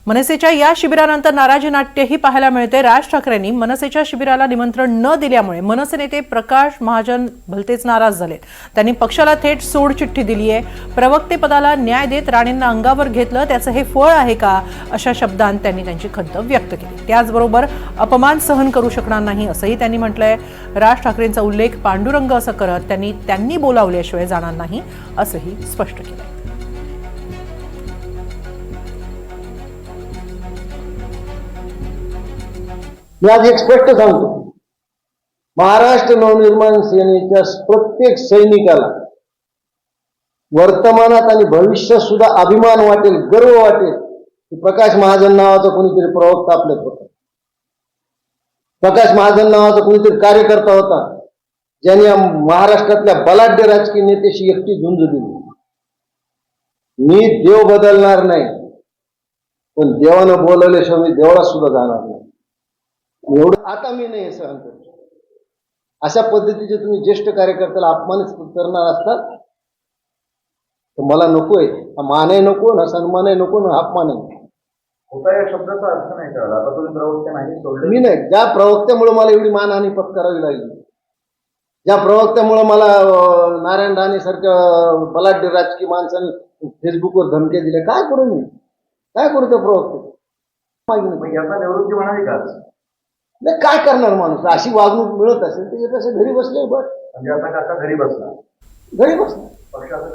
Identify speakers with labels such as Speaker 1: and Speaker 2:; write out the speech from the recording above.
Speaker 1: मनसेच्या या शिबिरानंतर नाराजी नाट्यही पाहायला मिळते। राज ठाकरेंनी मनसेच्या शिबिराला निमंत्रण न दिल्यामुळे मनसे नेते प्रकाश महाजन भलतेच नाराज झाले। त्यांनी पक्षाला थेट सोडचिठ्ठी दिली आहे। प्रवक्तेपदाला न्याय देत राणेंना अंगावर घेतलं त्याचं हे फळ आहे का, अशा शब्दांत त्यांनी त्यांची खंत व्यक्त केली। त्याचबरोबर अपमान सहन करू शकणार नाही असंही त्यांनी म्हटलंय। राज ठाकरेंचा उल्लेख पांडुरंग असं करत त्यांनी बोलावल्याशिवाय जाणार नाही असंही स्पष्ट केलं।
Speaker 2: मी आज एक स्पष्ट सांगतो, महाराष्ट्र नवनिर्माण सेनेच्या प्रत्येक सैनिकाला वर्तमानात आणि भविष्यात सुद्धा अभिमान वाटेल, गर्व वाटेल की प्रकाश महाजन नावाचा कोणीतरी प्रवक्ता आपल्यात होता। प्रकाश महाजन नावाचा कोणीतरी कार्यकर्ता होता ज्यांनी या महाराष्ट्रातल्या बलाढ्य राजकीय नेत्याशी एकटी झुंज दिली। मी देव बदलणार नाही, पण देवानं बोलवल्याशिवाय मी देवळात सुद्धा जाणार नाही। एवढं आता मी नाही सहन करतो। अशा पद्धतीचे तुम्ही ज्येष्ठ कार्यकर्त्याला अपमानित करणार असतात तर मला नकोय। मानही नको, ना सन्मानही नको, ना अपमानही नको।
Speaker 3: होता या शब्दाचा अर्थ नाही कळला। आता तुम्ही प्रवक्ते नाही सोडले।
Speaker 2: मी नाही, ज्या प्रवक्त्यामुळे मला एवढी मानहानी पत्करावी लागली, ज्या प्रवक्त्यामुळे मला नारायण राणे सारख्या बलाढ्य राजकीय माणसाने फेसबुकवर धमक्या दिल्या, काय करू मी? काय करू त्या प्रवक्ते?
Speaker 3: याचा निवृत्ती म्हणाली का?
Speaker 2: नाही, काय करणार माणूस? अशी वागणूक मिळत असेल तर घरी बसले बस।
Speaker 3: म्हणजे आता काका घरी बसला,
Speaker 2: घरी बसला।
Speaker 3: पक्षाचं